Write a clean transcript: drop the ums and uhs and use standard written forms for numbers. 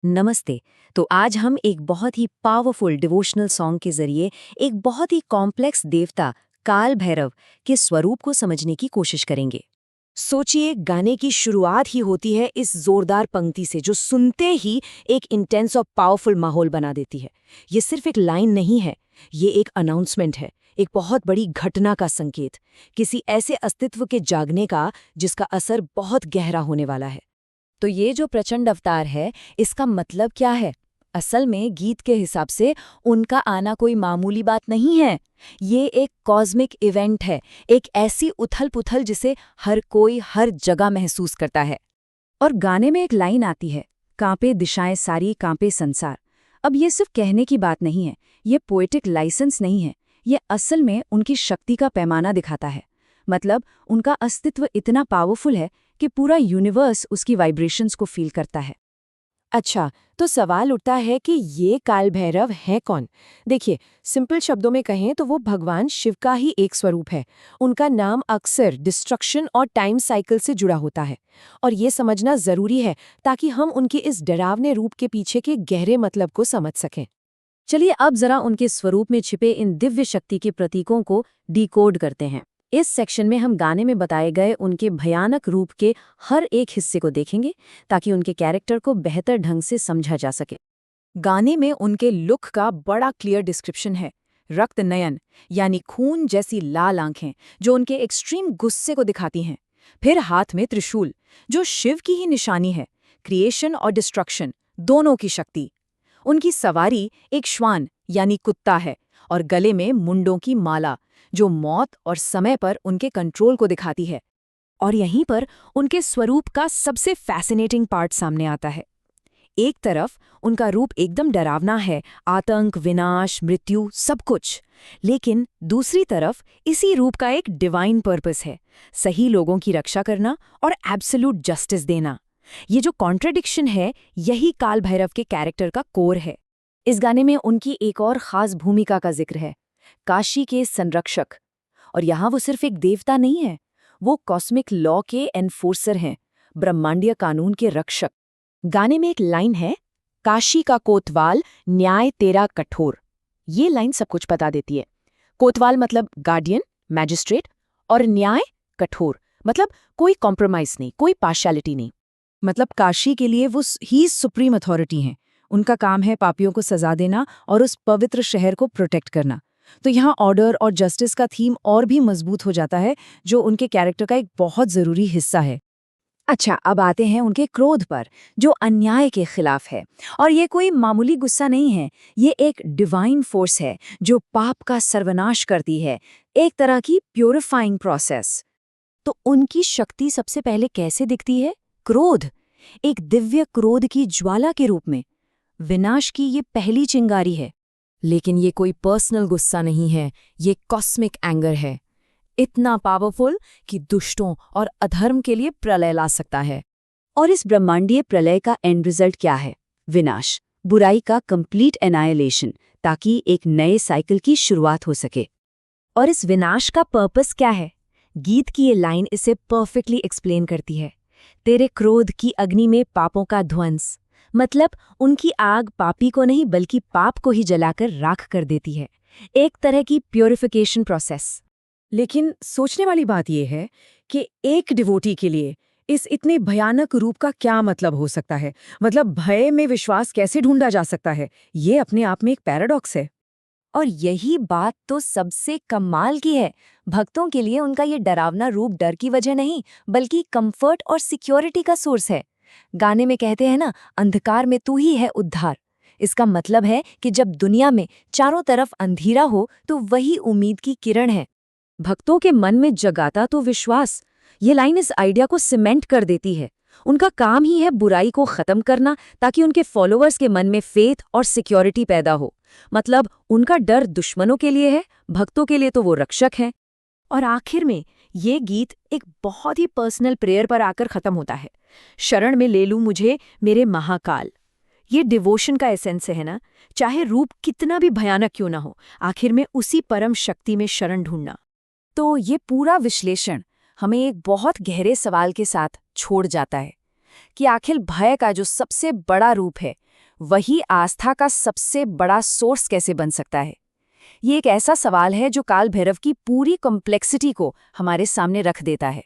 नमस्ते। तो आज हम एक बहुत ही पावरफुल डिवोशनल सॉन्ग के जरिए एक बहुत ही कॉम्प्लेक्स देवता काल भैरव के स्वरूप को समझने की कोशिश करेंगे। सोचिए, गाने की शुरुआत ही होती है इस जोरदार पंक्ति से जो सुनते ही एक इंटेंस और पावरफुल माहौल बना देती है। ये सिर्फ एक लाइन नहीं है, ये एक अनाउंसमेंट है, एक बहुत बड़ी घटना का संकेत, किसी ऐसे अस्तित्व के जागने का जिसका असर बहुत गहरा होने वाला है। तो ये जो प्रचंड अवतार है, इसका मतलब क्या है? असल में गीत के हिसाब से उनका आना कोई मामूली बात नहीं है। ये एक कॉस्मिक इवेंट है, एक ऐसी उथल-पुथल जिसे हर कोई हर जगह महसूस करता है। और गाने में एक लाइन आती है, कांपे दिशाएं सारी कांपे संसार। अब ये सिर्फ कहने की बात नहीं है, ये पोएटिक लाइसेंस नहीं है, ये असल में उनकी शक्ति का पैमाना दिखाता है। मतलब उनका अस्तित्व इतना पावरफुल है कि पूरा यूनिवर्स उसकी वाइब्रेशंस को फील करता है। अच्छा, तो सवाल उठता है कि ये काल भैरव है कौन? देखिए, सिंपल शब्दों में कहें तो वो भगवान शिव का ही एक स्वरूप है। उनका नाम अक्सर डिस्ट्रक्शन और टाइम साइकिल से जुड़ा होता है। और ये समझना जरूरी है ताकि हम उनके इस डरावने रूप के पीछे के गहरे मतलब को समझ सकें। चलिए अब जरा उनके स्वरूप में छिपे इन दिव्य शक्ति के प्रतीकों को डिकोड करते हैं। इस सेक्शन में हम गाने में बताए गए उनके भयानक रूप के हर एक हिस्से को देखेंगे ताकि उनके कैरेक्टर को बेहतर ढंग से समझा जा सके। गाने में उनके लुक का बड़ा क्लियर डिस्क्रिप्शन है। रक्त नयन यानी खून जैसी लाल आंखें जो उनके एक्सट्रीम गुस्से को दिखाती हैं। फिर हाथ में त्रिशूल जो शिव की ही निशानी है, क्रिएशन और डिस्ट्रक्शन दोनों की शक्ति। उनकी सवारी एक श्वान यानी कुत्ता है और गले में मुंडों की माला जो मौत और समय पर उनके कंट्रोल को दिखाती है। और यहीं पर उनके स्वरूप का सबसे फैसिनेटिंग पार्ट सामने आता है। एक तरफ उनका रूप एकदम डरावना है, आतंक, विनाश, मृत्यु सब कुछ। लेकिन दूसरी तरफ इसी रूप का एक डिवाइन पर्पस है, सही लोगों की रक्षा करना और एब्सोल्यूट जस्टिस देना। ये जो कॉन्ट्रडिक्शन है, यही काल भैरव के कैरेक्टर का कोर है। इस गाने में उनकी एक और खास भूमिका का जिक्र है, काशी के संरक्षक। और यहाँ वो सिर्फ एक देवता नहीं है, वो कॉस्मिक लॉ के एनफोर्सर हैं, ब्रह्मांडीय कानून के रक्षक। गाने में एक लाइन है, काशी का कोतवाल न्याय तेरा कठोर। ये लाइन सब कुछ बता देती है। कोतवाल मतलब गार्डियन, मैजिस्ट्रेट, और न्याय कठोर मतलब कोई कॉम्प्रोमाइज नहीं, कोई पार्शियलिटी नहीं। मतलब काशी के लिए वो ही सुप्रीम अथॉरिटी हैं। उनका काम है पापियों को सजा देना और उस पवित्र शहर को प्रोटेक्ट करना। तो यहाँ ऑर्डर और जस्टिस का थीम और भी मजबूत हो जाता है, जो उनके कैरेक्टर का एक बहुत जरूरी हिस्सा है। अच्छा, अब आते हैं उनके क्रोध पर, जो अन्याय के खिलाफ है। और ये कोई मामूली गुस्सा नहीं है, ये एक डिवाइन फोर्स है जो पाप का सर्वनाश करती है, एक तरह की प्योरिफाइंग प्रोसेस। तो उनकी शक्ति सबसे पहले कैसे दिखती है? क्रोध, एक दिव्य क्रोध की ज्वाला के रूप में। विनाश की ये पहली चिंगारी है। लेकिन ये कोई पर्सनल गुस्सा नहीं है, ये कॉस्मिक एंगर है, इतना पावरफुल कि दुष्टों और अधर्म के लिए प्रलय ला सकता है। और इस ब्रह्मांडीय प्रलय का एंड रिजल्ट क्या है? विनाश, बुराई का कंप्लीट एनाइलेशन, ताकि एक नए साइकिल की शुरुआत हो सके। और इस विनाश का पर्पस क्या है? गीत की ये लाइन इसे परफेक्टली एक्सप्लेन करती है। तेरे क्रोध की अग्नि में पापों का ध्वंस, मतलब उनकी आग पापी को नहीं बल्कि पाप को ही जलाकर राख कर देती है, एक तरह की प्योरिफिकेशन प्रोसेस। लेकिन सोचने वाली बात यह है कि एक डिवोटी के लिए इस इतने भयानक रूप का क्या मतलब हो सकता है? मतलब भय में विश्वास कैसे ढूंढा जा सकता है? ये अपने आप में एक पैराडॉक्स है। और यही बात तो सबसे कमाल की है। भक्तों के लिए उनका ये डरावना रूप डर की वजह नहीं, बल्कि कंफर्ट और सिक्योरिटी का सोर्स है। गाने में कहते हैं ना, अंधकार में तू ही है उद्धार। इसका मतलब है कि जब दुनिया में चारों तरफ अंधेरा हो तो वही उम्मीद की किरण है। भक्तों के मन में जगाता तो विश्वास। ये लाइन इस आइडिया को सीमेंट कर देती है। उनका काम ही है बुराई को खत्म करना, ताकि उनके फॉलोअर्स के मन में फेथ और सिक्योरिटी पैदा हो। मतलब उनका डर दुश्मनों के लिए है, भक्तों के लिए तो वो रक्षक हैं। और आखिर में ये गीत एक बहुत ही पर्सनल प्रेयर पर आकर खत्म होता है। शरण में ले लूं मुझे मेरे महाकाल। ये डिवोशन का एसेंस है ना, चाहे रूप कितना भी भयानक क्यों ना हो, आखिर में उसी परम शक्ति में शरण ढूंढना। तो ये पूरा विश्लेषण हमें एक बहुत गहरे सवाल के साथ छोड़ जाता है कि आखिर भय का जो सबसे बड़ा रूप है, वही आस्था का सबसे बड़ा सोर्स कैसे बन सकता है? ये एक ऐसा सवाल है जो काल भैरव की पूरी कॉम्प्लेक्सिटी को हमारे सामने रख देता है।